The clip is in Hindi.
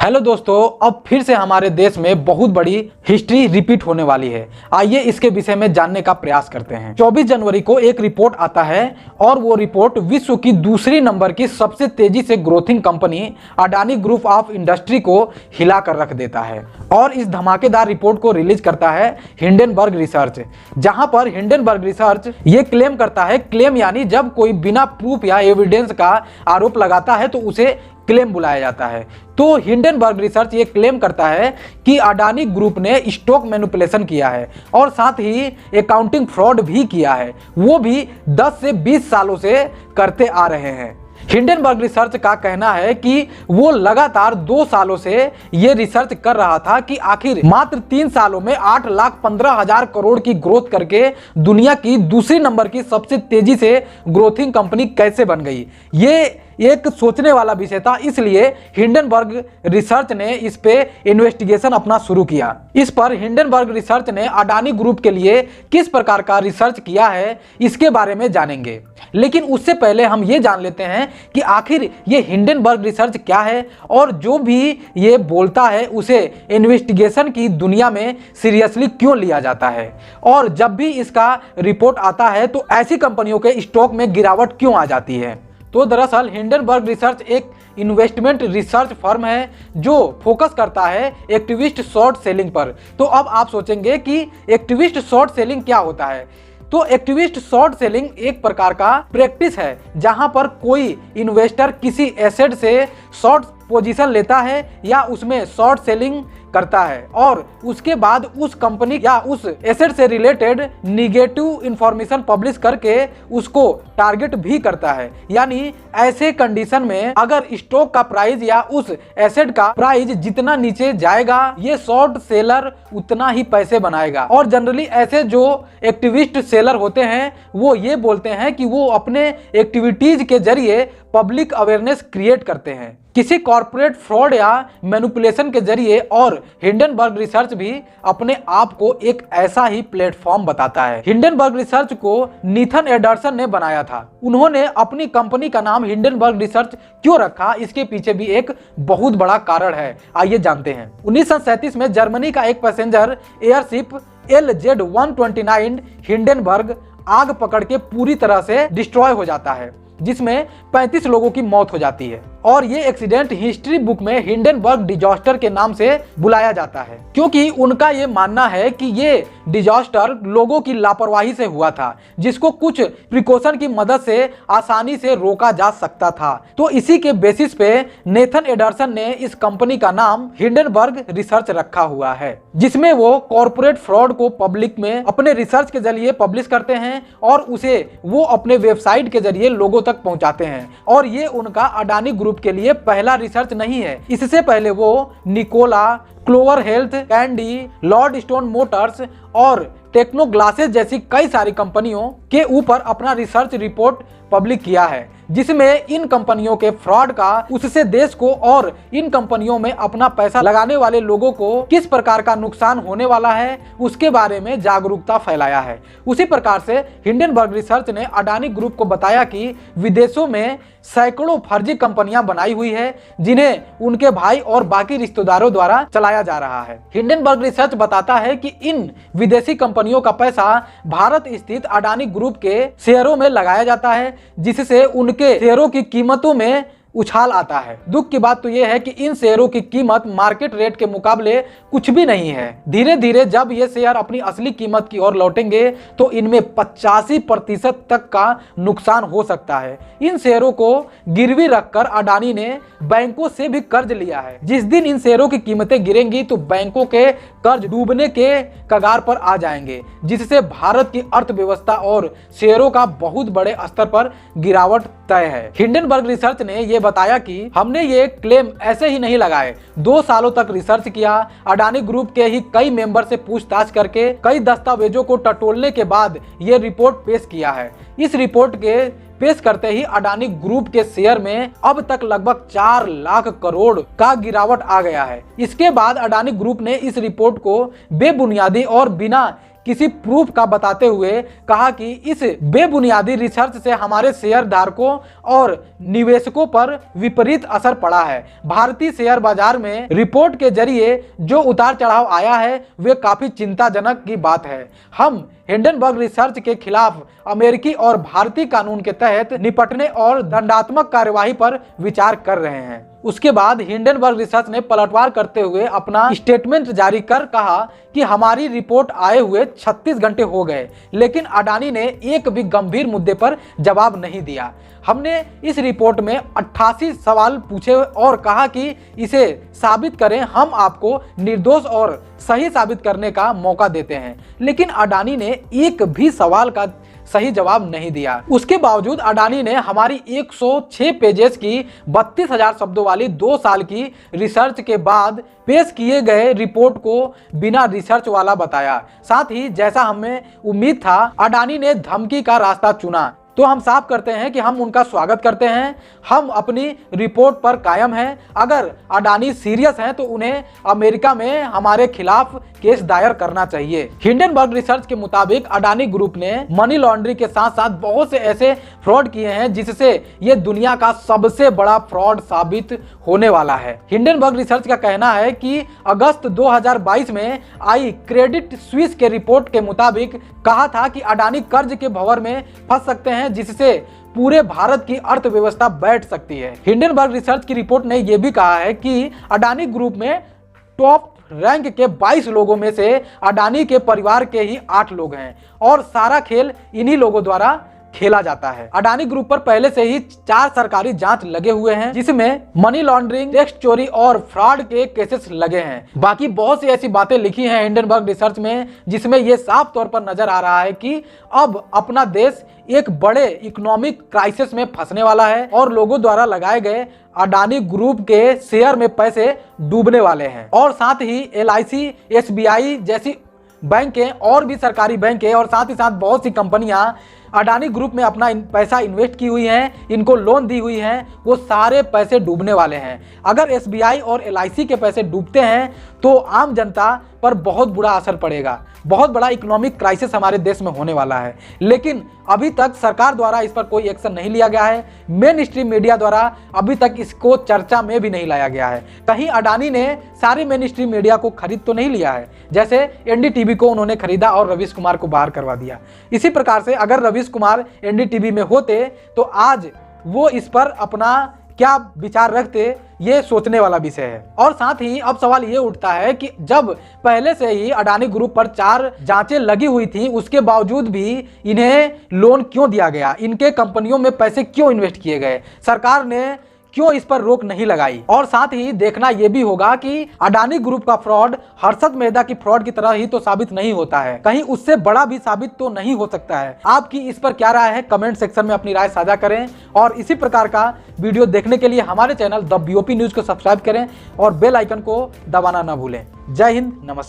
हेलो दोस्तों, अब फिर से हमारे देश में बहुत बड़ी हिस्ट्री रिपीट होने वाली है। आइए इसके विषय में जानने का प्रयास करते हैं। 24 जनवरी को एक रिपोर्ट आता है और वो रिपोर्ट विश्व की दूसरी नंबर की सबसे तेजी से growing company Adani group of industry को हिला कर रख देता है। और इस धमाकेदार रिपोर्ट को रिलीज करता है हिंडनबर्ग रिसर्च, जहां पर हिंडनबर्ग रिसर्च ये क्लेम करता है, क्लेम यानी जब कोई बिना प्रूफ या एविडेंस का आरोप लगाता है तो उसे क्लेम बुलाया जाता है। तो हिंडनबर्ग रिसर्च ये क्लेम करता है कि अडानी ग्रुप ने स्टॉक मैनिपुलेशन किया है और साथ ही अकाउंटिंग फ्रॉड भी किया है, वो भी 10 से 20 सालों से करते आ रहे हैं। हिंडनबर्ग रिसर्च का कहना है कि वो लगातार 2 सालों से ये रिसर्च कर रहा था कि आखिर मात्र 3 सालों में 8,15,000 करोड़ की ग्रोथ करके दुनिया की दूसरी नंबर की सबसे तेजी से ग्रोथिंग कंपनी कैसे बन गई। ये एक सोचने वाला विषय था, इसलिए हिंडनबर्ग रिसर्च ने इस पे इन्वेस्टिगेशन अपना शुरू किया। इस पर हिंडनबर्ग रिसर्च ने अडानी ग्रुप के लिए किस प्रकार का रिसर्च किया है इसके बारे में जानेंगे। लेकिन उससे पहले हम ये जान लेते हैं कि आखिर ये हिंडनबर्ग रिसर्च क्या है और जो भी ये बोलता है उसे इन्वेस्टिगेशन की दुनिया में सीरियसली क्यों लिया जाता है, और जब भी इसका रिपोर्ट आता है तो ऐसी कंपनियों के स्टॉक में गिरावट क्यों आ जाती है। तो दरअसल हिंडनबर्ग रिसर्च एक इन्वेस्टमेंट रिसर्च फर्म है जो फोकस करता है एक्टिविस्ट शॉर्ट सेलिंग पर। तो अब आप सोचेंगे कि एक्टिविस्ट शॉर्ट सेलिंग क्या होता है। तो एक्टिविस्ट शॉर्ट सेलिंग एक प्रकार का प्रैक्टिस है जहां पर कोई इन्वेस्टर किसी एसेट से शॉर्ट पोजीशन लेता है या उसमें शॉर्ट सेलिंग करता है और उसके बाद उस कंपनी या उस एसेट से रिलेटेड निगेटिव इंफॉर्मेशन पब्लिश करके उसको टारगेट भी करता है। यानी ऐसे कंडीशन में अगर स्टॉक का प्राइस या उस एसेट का प्राइस जितना नीचे जाएगा ये शॉर्ट सेलर उतना ही पैसे बनाएगा। और जनरली ऐसे जो एक्टिविस्ट सेलर होते हैं वो ये बोलते हैं कि वो अपने एक्टिविटीज के जरिए पब्लिक अवेयरनेस क्रिएट करते हैं किसी कॉर्पोरेट फ्रॉड या मैनिपुलेशन के जरिए। और हिंडनबर्ग रिसर्च भी अपने आप को एक ऐसा ही प्लेटफॉर्म बताता है। हिंडनबर्ग रिसर्च को नीथन एडरसन ने बनाया था। उन्होंने अपनी कंपनी का नाम हिंडनबर्ग रिसर्च क्यों रखा, इसके पीछे भी एक बहुत बड़ा कारण है। आइए जानते हैं। 1937 में जर्मनी का एक पैसेंजर एयरशिप LZ-129 हिंडनबर्ग आग पकड़ के पूरी तरह से डिस्ट्रॉय हो जाता है, जिसमें 35 लोगों की मौत हो जाती है। और ये एक्सीडेंट हिस्ट्री बुक में हिंडनबर्ग डिजास्टर के नाम से बुलाया जाता है, क्योंकि उनका ये मानना है कि ये डिजास्टर लोगों की लापरवाही से हुआ था, जिसको कुछ प्रिकॉशन की मदद से आसानी से रोका जा सकता था। तो इसी के बेसिस पे नेथन एडरसन ने इस कंपनी का नाम हिंडनबर्ग रिसर्च रखा हुआ है, जिसमें वो कॉर्पोरेट फ्रॉड को पब्लिक में अपने रिसर्च के जरिए पब्लिश करते हैं और उसे वो अपने वेबसाइट के जरिए लोगों तक पहुंचाते हैं। और ये उनका अडानी ग्रुप के लिए पहला रिसर्च नहीं है। इससे पहले वो Nikola, Clover Health, Candy, Lordstown Motors और टेक्नो ग्लासेस जैसी कई सारी कंपनियों के ऊपर अपना रिसर्च रिपोर्ट पब्लिक किया है, जिसमें इन कंपनियों के फ्रॉड का उससे देश को और इन कंपनियों में अपना पैसा लगाने वाले लोगों को किस प्रकार का नुकसान होने वाला है उसके बारे में जागरूकता फैलाया है। उसी प्रकार से हिंडनबर्ग रिसर्च ने अडानी ग्रुप को बताया कि विदेशों में सैकड़ों फर्जी कंपनियां बनाई हुई है जिन्हें उनके भाई और बाकी रिश्तेदारों द्वारा चलाया जा रहा है। हिंडनबर्ग रिसर्च बताता है कि इन विदेशी कंपनियों का पैसा भारत स्थित अडानी ग्रुप के शेयरों में लगाया जाता है, जिससे उनके शेयरों की कीमतों में उछाल आता है। दुख की बात तो यह है कि इन शेयरों की कीमत मार्केट रेट के मुकाबले कुछ भी नहीं है। धीरे धीरे जब ये शेयर अपनी असली कीमत की ओर लौटेंगे तो इनमें 85% तक का नुकसान हो सकता है। इन शेयरों को गिरवी रखकर अडानी ने बैंकों से भी कर्ज लिया है। जिस दिन इन शेयरों की कीमतें गिरेंगी तो बैंकों के कर्ज डूबने के कगार पर आ जाएंगे, जिससे भारत की अर्थव्यवस्था और शेयरों का बहुत बड़े स्तर पर गिरावट तय है। हिंडनबर्ग रिसर्च ने यह बताया कि हमने ये क्लेम ऐसे ही नहीं लगाए। 2 सालों तक रिसर्च किया, अडानी ग्रुप के ही कई मेंबर से पूछताछ करके कई दस्तावेजों को टटोलने के बाद ये रिपोर्ट पेश किया है। इस रिपोर्ट के पेश करते ही अडानी ग्रुप के शेयर में अब तक लगभग 4 लाख करोड़ का गिरावट आ गया है। इसके बाद अडानी ग्रुप ने इस रिपोर्ट को बेबुनियादी और बिना किसी प्रूफ का बताते हुए कहा कि इस बेबुनियादी रिसर्च से हमारे शेयर धारकों और निवेशकों पर विपरीत असर पड़ा है। भारतीय शेयर बाजार में रिपोर्ट के जरिए जो उतार चढ़ाव आया है वे काफी चिंताजनक की बात है। हम हिंडनबर्ग रिसर्च के खिलाफ अमेरिकी और भारतीय कानून के तहत निपटने और दंडात्मक कार्यवाही पर विचार कर रहे हैं। उसके बाद हिंडनबर्ग रिसर्च ने पलटवार करते हुए अपना स्टेटमेंट जारी कर कहा कि हमारी रिपोर्ट आए हुए 36 घंटे हो गए, लेकिन अडानी ने एक भी गंभीर मुद्दे पर जवाब नहीं दिया। हमने इस रिपोर्ट में 88 सवाल पूछे और कहा कि इसे साबित करें, हम आपको निर्दोष और सही साबित करने का मौका देते हैं, लेकिन अडानी ने एक भी सवाल का सही जवाब नहीं दिया। उसके बावजूद अडानी ने हमारी 106 पेजेस की 32,000 शब्दों वाली 2 साल की रिसर्च के बाद पेश किए गए रिपोर्ट को बिना रिसर्च वाला बताया। साथ ही जैसा हमें उम्मीद था, अडानी ने धमकी का रास्ता चुना। तो हम साफ करते हैं कि हम उनका स्वागत करते हैं। हम अपनी रिपोर्ट पर कायम हैं। अगर अडानी सीरियस हैं तो उन्हें अमेरिका में हमारे खिलाफ केस दायर करना चाहिए। हिंडनबर्ग रिसर्च के मुताबिक अडानी ग्रुप ने मनी लॉन्ड्रिंग के साथ साथ बहुत से ऐसे फ्रॉड किए हैं जिससे ये दुनिया का सबसे बड़ा फ्रॉड साबित होने वाला है। हिंडनबर्ग रिसर्च का कहना है कि अगस्त 2022 में आई क्रेडिट स्विस के रिपोर्ट के मुताबिक कहा था कि अडानी कर्ज के भंवर में फंस सकते हैं, जिससे पूरे भारत की अर्थव्यवस्था बैठ सकती है। हिंडनबर्ग रिसर्च की रिपोर्ट ने यह भी कहा है कि अडानी ग्रुप में टॉप रैंक के 22 लोगों में से अडानी के परिवार के ही 8 लोग हैं और सारा खेल इन्हीं लोगों द्वारा खेला जाता है। अडानी ग्रुप पर पहले से ही 4 सरकारी जांच लगे हुए हैं, जिसमें मनी लॉन्ड्रिंग, टैक्स चोरी और फ्रॉड के केसेस लगे हैं। बाकी बहुत सी ऐसी बातें लिखी हैं हिंडनबर्ग रिसर्च में जिसमें यह साफ तौर पर नजर आ रहा है कि अब अपना देश एक बड़े इकोनॉमिक क्राइसिस में फंसने वाला है और लोगों द्वारा लगाए गए अडानी ग्रुप के शेयर में पैसे डूबने वाले हैं। और साथ ही LIC, SBI जैसी बैंकें और भी सरकारी बैंकें और साथ ही साथ बहुत सी कंपनियां अडानी ग्रुप में अपना पैसा इन्वेस्ट की हुई हैं, इनको लोन दी हुई हैं, वो सारे पैसे डूबने वाले हैं। अगर SBI और LIC के पैसे डूबते हैं तो आम जनता पर बहुत बुरा असर पड़ेगा। बहुत बड़ा इकोनॉमिक क्राइसिस हमारे देश में होने वाला है, लेकिन अभी तक सरकार द्वारा इस पर कोई एक्शन नहीं लिया गया है। मेन स्ट्रीम मीडिया द्वारा अभी तक इसको चर्चा में भी नहीं लाया गया है। कहीं अडानी ने सारे मेन स्ट्रीम मीडिया को खरीद तो नहीं लिया है, जैसे NDTV को उन्होंने खरीदा और रवीश कुमार को बाहर करवा दिया। इसी प्रकार से अगर रवीश कुमार NDTV में होते तो आज वो इस पर अपना क्या विचार रखते, ये सोचने वाला विषय है। और साथ ही अब सवाल ये उठता है कि जब पहले से ही अडानी ग्रुप पर 4 जांचें लगी हुई थी, उसके बावजूद भी इन्हें लोन क्यों दिया गया, इनके कंपनियों में पैसे क्यों इन्वेस्ट किए गए, सरकार ने क्यों इस पर रोक नहीं लगाई। और साथ ही देखना यह भी होगा कि अडानी ग्रुप का फ्रॉड हर्षद मेहता की फ्रॉड की तरह ही तो साबित नहीं होता है, कहीं उससे बड़ा भी साबित तो नहीं हो सकता है। आपकी इस पर क्या राय है, कमेंट सेक्शन में अपनी राय साझा करें और इसी प्रकार का वीडियो देखने के लिए हमारे चैनल द BOP न्यूज को सब्सक्राइब करें और बेल आइकन को दबाना ना भूलें। जय हिंद, नमस्कार।